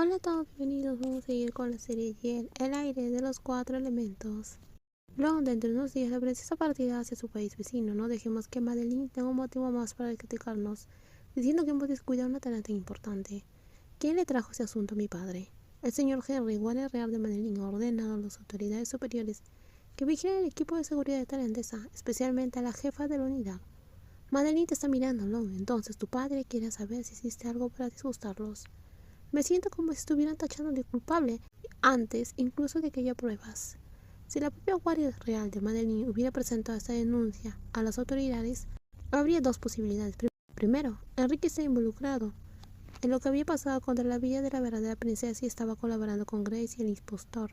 Hola a todos, bienvenidos. Vamos a seguir con la serie Yen, el aire de los 4 elementos. Luego, dentro de unos días, la princesa partirá hacia su país vecino. No dejemos que Madeline tenga un motivo más para criticarnos, diciendo que hemos descuidado una tarea tan importante. ¿Quién le trajo ese asunto a mi padre? El señor Henry, guardia real de Madeline, ha ordenado a las autoridades superiores que vigilen el equipo de seguridad de Tailandesa, especialmente a la jefa de la unidad. Madeline te está mirando, Long. Entonces tu padre quiere saber si hiciste algo para disgustarlos. Me siento como si estuvieran tachando de culpable antes incluso de que haya pruebas. Si la propia Guardia Real de Madeline hubiera presentado esta denuncia a las autoridades, habría dos posibilidades. Primero, Enrique está involucrado en lo que había pasado contra la vida de la verdadera princesa y estaba colaborando con Grace y el impostor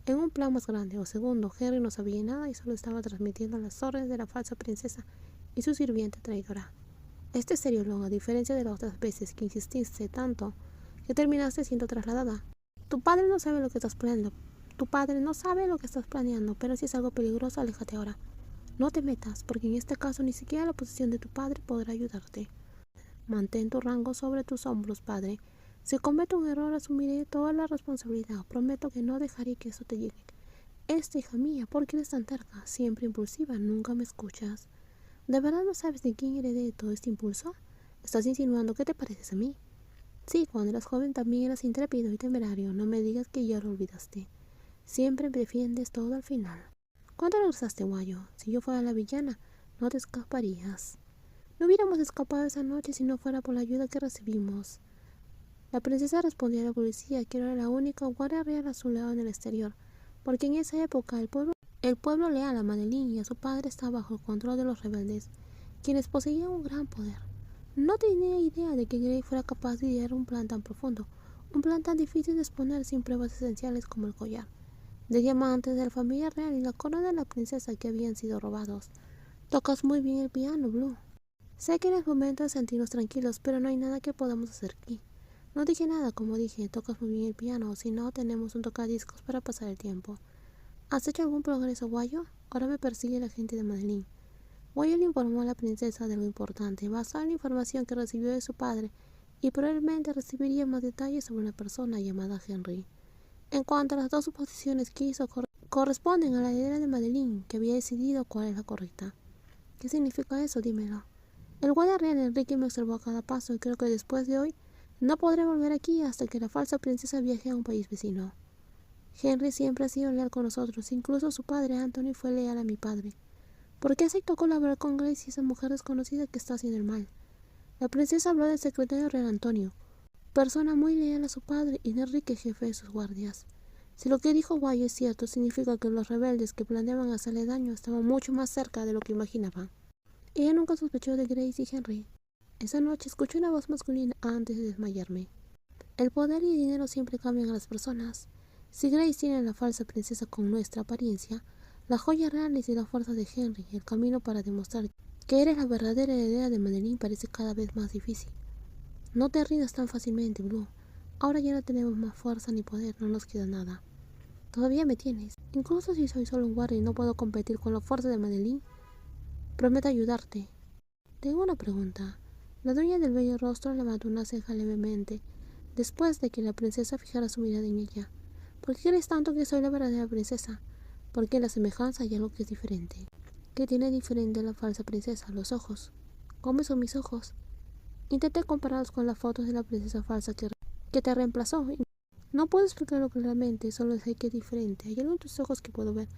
en un plan más grande. O segundo, Henry no sabía nada y solo estaba transmitiendo las órdenes de la falsa princesa y su sirviente traidora. Este es serio, Long, a diferencia de las otras veces que insististe tanto que terminaste siendo trasladada. Tu padre no sabe lo que estás planeando. Tu padre no sabe lo que estás planeando, pero si es algo peligroso, aléjate ahora. No te metas, porque en este caso ni siquiera la posición de tu padre podrá ayudarte. Mantén tu rango sobre tus hombros, padre. Si cometo un error, asumiré toda la responsabilidad. Prometo que no dejaré que eso te llegue. Hija mía, ¿por qué eres tan terca? Siempre impulsiva, nunca me escuchas. ¿De verdad no sabes de quién heredé todo este impulso? ¿Estás insinuando que te pareces a mí? Sí, cuando eras joven también eras intrépido y temerario. No me digas que ya lo olvidaste. Siempre defiendes todo al final. ¿Cuándo regresaste, Guayo? Si yo fuera la villana, no te escaparías. No hubiéramos escapado esa noche si no fuera por la ayuda que recibimos. La princesa respondió a la policía que era la única guardia real a su lado en el exterior, porque en esa época el pueblo leal a Madeline y a su padre estaba bajo el control de los rebeldes, quienes poseían un gran poder. No tenía idea de que Grey fuera capaz de idear un plan tan profundo, un plan tan difícil de exponer sin pruebas esenciales como el collar de diamantes de la familia real y la corona de la princesa que habían sido robados. Tocas muy bien el piano, Blue. Sé que es momento de sentirnos tranquilos, pero no hay nada que podamos hacer aquí. No dije nada, como dije, tocas muy bien el piano, o si no, tenemos un tocadiscos para pasar el tiempo. ¿Has hecho algún progreso, Guayo? Ahora me persigue la gente de Madeline. Guayo le informó a la princesa de lo importante, basado en la información que recibió de su padre, y probablemente recibiría más detalles sobre una persona llamada Henry. En cuanto a las dos suposiciones que hizo, corresponden a la idea de Madeline, que había decidido cuál es la correcta. ¿Qué significa eso? Dímelo. El guardia real Enrique me observó a cada paso y creo que después de hoy no podré volver aquí hasta que la falsa princesa viaje a un país vecino. Henry siempre ha sido leal con nosotros, incluso su padre Anthony fue leal a mi padre. ¿Por qué aceptó colaborar con Grace y esa mujer desconocida que está haciendo el mal? La princesa habló del secretario real Antonio, persona muy leal a su padre, y de Enrique, jefe de sus guardias. Si lo que dijo Guay es cierto, significa que los rebeldes que planeaban hacerle daño estaban mucho más cerca de lo que imaginaban. Ella nunca sospechó de Grace y Henry. Esa noche escuché una voz masculina antes de desmayarme. El poder y el dinero siempre cambian a las personas. Si Grace tiene la falsa princesa con nuestra apariencia, las joyas reales y la fuerza de Henry, el camino para demostrar que eres la verdadera heredera de Madeline parece cada vez más difícil. No te rindas tan fácilmente, Blue. Ahora ya no tenemos más fuerza ni poder, no nos queda nada. Todavía me tienes. Incluso si soy solo un guardia y no puedo competir con la fuerza de Madeline, prometo ayudarte. Tengo una pregunta. La dueña del bello rostro levantó una ceja levemente, después de que la princesa fijara su mirada en ella. ¿Por qué crees tanto que soy la verdadera princesa? Porque en la semejanza hay algo que es diferente. ¿Qué tiene diferente a la falsa princesa? Los ojos. ¿Cómo son mis ojos? Intenté compararlos con las fotos de la princesa falsa que te reemplazó. No puedo explicarlo claramente, solo sé que es diferente. Hay algo en tus ojos que puedo ver,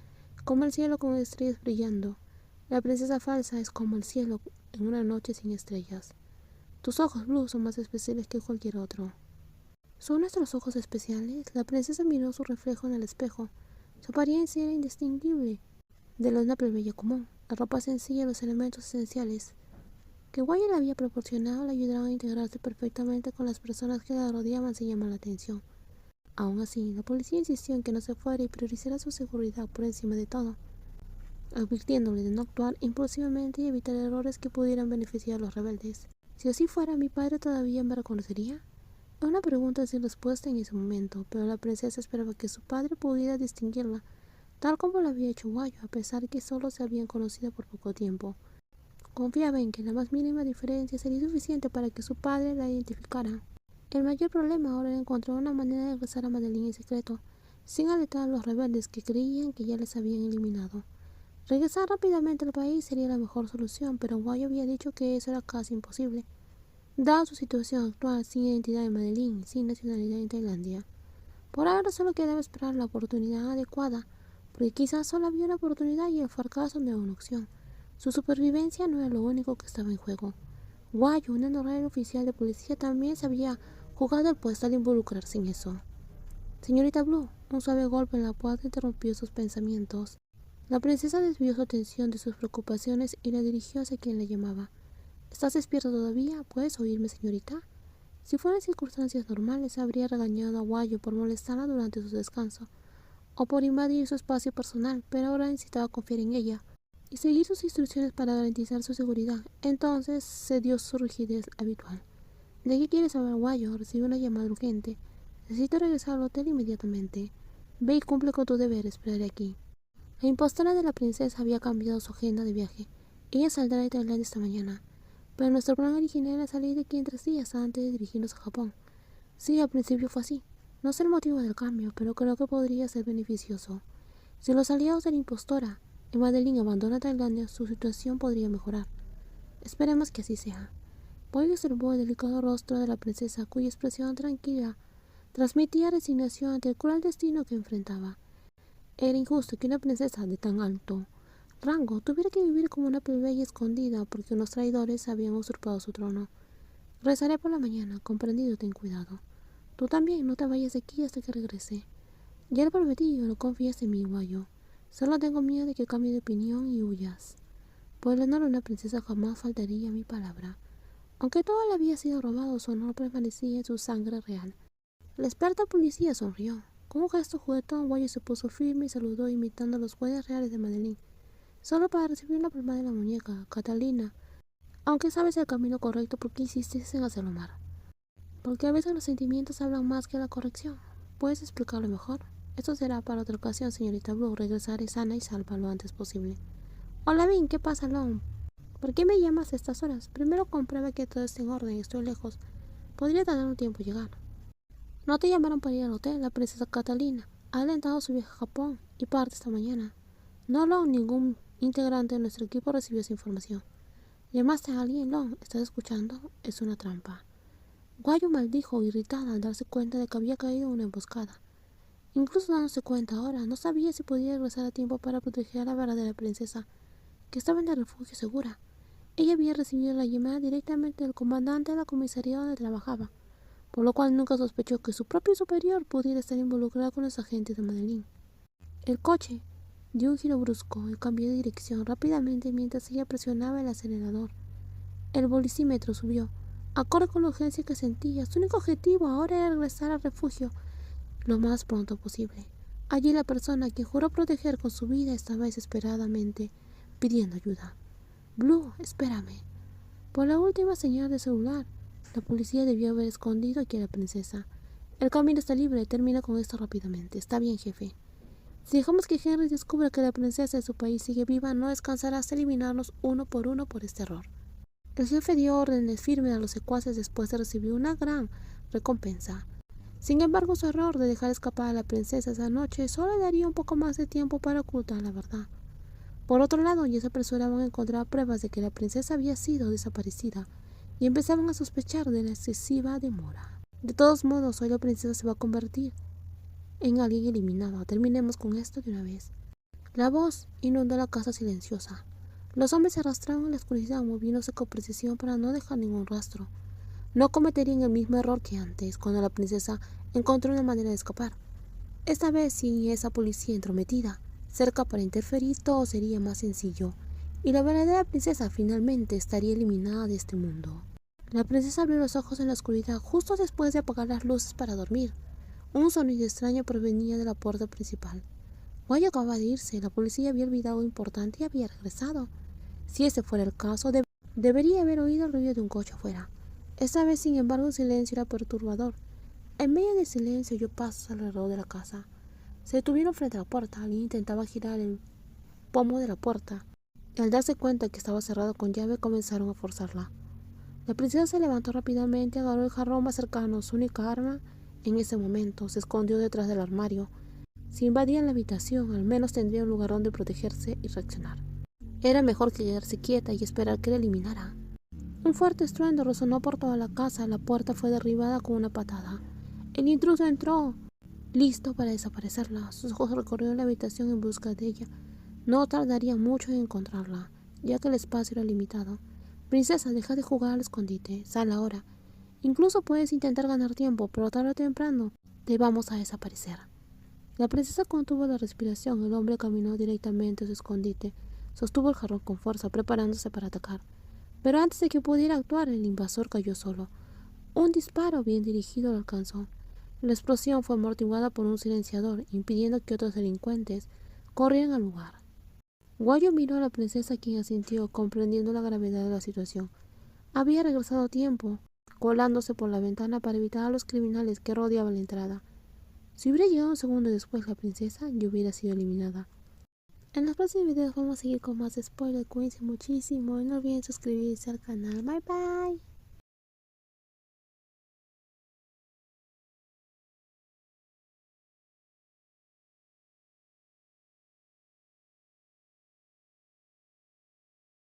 como el cielo con estrellas brillando. La princesa falsa es como el cielo en una noche sin estrellas. Tus ojos, Blue, son más especiales que cualquier otro. ¿Son nuestros ojos especiales? La princesa miró su reflejo en el espejo. Su apariencia era indistinguible de la de una plebeya común. La ropa sencilla y los elementos esenciales que Guaya le había proporcionado le ayudaron a integrarse perfectamente con las personas que la rodeaban sin llamar la atención. Aún así, la policía insistió en que no se fuera y priorizara su seguridad por encima de todo, advirtiéndole de no actuar impulsivamente y evitar errores que pudieran beneficiar a los rebeldes. Si así fuera, ¿mi padre todavía me reconocería? Era una pregunta sin respuesta en ese momento, pero la princesa esperaba que su padre pudiera distinguirla, tal como lo había hecho Guayo, a pesar de que solo se habían conocido por poco tiempo. Confiaba en que la más mínima diferencia sería suficiente para que su padre la identificara. El mayor problema ahora era encontrar una manera de regresar a Madeline en secreto, sin alertar a los rebeldes que creían que ya les habían eliminado. Regresar rápidamente al país sería la mejor solución, pero Guayo había dicho que eso era casi imposible, dada su situación actual sin identidad en Madeline y sin nacionalidad en Tailandia. Por ahora solo quedaba esperar la oportunidad adecuada, porque quizás solo había una oportunidad y el fracaso no era una opción. Su supervivencia no era lo único que estaba en juego. Guayo, un honorario oficial de policía, también se había jugado el puesto al involucrarse en eso. Señorita Blue, un suave golpe en la puerta interrumpió sus pensamientos. La princesa desvió su atención de sus preocupaciones y la dirigió hacia quien la llamaba. ¿Estás despierta todavía? ¿Puedes oírme, señorita? Si fueran circunstancias normales, habría regañado a Guayo por molestarla durante su descanso, o por invadir su espacio personal, pero ahora necesitaba confiar en ella y seguir sus instrucciones para garantizar su seguridad. Entonces cedió su rigidez habitual. ¿De qué quieres hablar, Guayo? Recibí una llamada urgente. Necesito regresar al hotel inmediatamente. Ve y cumple con tu deber, esperaré aquí. La impostora de la princesa había cambiado su agenda de viaje. Ella saldrá de Tailandia esta mañana, pero nuestro plan original era salir de aquí en 3 días antes de dirigirnos a Japón. Sí, al principio fue así. No sé el motivo del cambio, pero creo que podría ser beneficioso. Si los aliados de la impostora y Madeline abandonan Tailandia, su situación podría mejorar. Esperemos que así sea. Boy observó el delicado rostro de la princesa, cuya expresión tranquila transmitía resignación ante el cruel destino que enfrentaba. Era injusto que una princesa de tan alto rango tuviera que vivir como una plebeya escondida porque unos traidores habían usurpado su trono. Rezaré por la mañana, comprendido, ten cuidado. Tú también, no te vayas de aquí hasta que regrese. Ya lo prometí, no confíes en mí, Guayo. Solo tengo miedo de que cambie de opinión y huyas. Por el honor de una princesa jamás faltaría mi palabra. Aunque todo le había sido robado, su honor permanecía en su sangre real. La experta policía sonrió. Con un gesto juguetón, Guayo se puso firme y saludó imitando los guardias reales de Madeline, solo para recibir una palmada en la muñeca. Catalina, aunque sabes el camino correcto, ¿por qué insistes en hacerlo mal? Porque a veces los sentimientos hablan más que la corrección. ¿Puedes explicarlo mejor? Esto será para otra ocasión, señorita Blue. Regresaré sana y salva lo antes posible. Hola, Vin, ¿qué pasa, Long? ¿Por qué me llamas a estas horas? Primero compruebe que todo esté en orden. Estoy lejos. Podría tardar un tiempo llegar. No te llamaron para ir al hotel. La princesa Catalina ha alentado su viaje a Japón y parte esta mañana. No, Long, ningún integrante de nuestro equipo recibió esa información. ¿Llamaste a alguien, Long? ¿Estás escuchando? Es una trampa. Guayo maldijo, irritada al darse cuenta de que había caído en una emboscada. Incluso dándose cuenta ahora, no sabía si podía regresar a tiempo para proteger a la verdadera princesa, que estaba en el refugio segura. Ella había recibido la llamada directamente del comandante de la comisaría donde trabajaba, por lo cual nunca sospechó que su propio superior pudiera estar involucrado con los agentes de Madeline. El coche dio un giro brusco y cambió de dirección rápidamente mientras ella presionaba el acelerador. El bolsímetro subió, acorde con la urgencia que sentía. Su único objetivo ahora era regresar al refugio lo más pronto posible. Allí la persona que juró proteger con su vida estaba desesperadamente pidiendo ayuda. Blue, espérame. Por la última señal de celular, la policía debió haber escondido aquí a la princesa. El camino está libre, termina con esto rápidamente. Está bien, jefe. Si dejamos que Henry descubra que la princesa de su país sigue viva, no descansará hasta eliminarnos uno por este error. El jefe dio órdenes firmes a los secuaces después de recibir una gran recompensa. Sin embargo, su error de dejar escapar a la princesa esa noche solo le daría un poco más de tiempo para ocultar la verdad. Por otro lado, ya se apresuraban a encontrar pruebas de que la princesa había sido desaparecida y empezaban a sospechar de la excesiva demora. De todos modos, hoy la princesa se va a convertir en alguien eliminado. Terminemos con esto de una vez. La voz inundó la casa silenciosa. Los hombres se arrastraban en la oscuridad, moviéndose con precisión para no dejar ningún rastro. No cometerían el mismo error que antes, cuando la princesa encontró una manera de escapar. Esta vez, sin esa policía entrometida cerca para interferir, todo sería más sencillo, y la verdadera princesa finalmente estaría eliminada de este mundo. La princesa abrió los ojos en la oscuridad justo después de apagar las luces para dormir. Un sonido extraño provenía de la puerta principal. Guayo acababa de irse, la policía había olvidado algo importante y había regresado. Si ese fuera el caso, debería haber oído el ruido de un coche afuera. Esta vez, sin embargo, el silencio era perturbador. En medio del silencio oyó pasos alrededor de la casa. Se detuvieron frente a la puerta. Alguien intentaba girar el pomo de la puerta, y al darse cuenta que estaba cerrado con llave, comenzaron a forzarla. La princesa se levantó rápidamente, agarró el jarrón más cercano, su única arma. En ese momento se escondió detrás del armario. Si invadían la habitación, al menos tendría un lugar donde protegerse y reaccionar. Era mejor que quedarse quieta y esperar que la eliminara. Un fuerte estruendo resonó por toda la casa. La puerta fue derribada con una patada. El intruso entró, listo para desaparecerla. Sus ojos recorrieron la habitación en busca de ella. No tardaría mucho en encontrarla, ya que el espacio era limitado. Princesa, deja de jugar al escondite. Sal ahora. Incluso puedes intentar ganar tiempo, pero tarde o temprano te vamos a desaparecer. La princesa contuvo la respiración. El hombre caminó directamente a su escondite. Sostuvo el jarrón con fuerza, preparándose para atacar. Pero antes de que pudiera actuar, el invasor cayó solo. Un disparo bien dirigido lo alcanzó. La explosión fue amortiguada por un silenciador, impidiendo que otros delincuentes corrieran al lugar. Guayo miró a la princesa, quien asintió, comprendiendo la gravedad de la situación. Había regresado a tiempo, colándose por la ventana para evitar a los criminales que rodeaban la entrada. Si hubiera llegado un segundo después la princesa, ya hubiera sido eliminada. En los próximos videos vamos a seguir con más spoilers. Cuídense muchísimo y no olviden suscribirse al canal. Bye bye.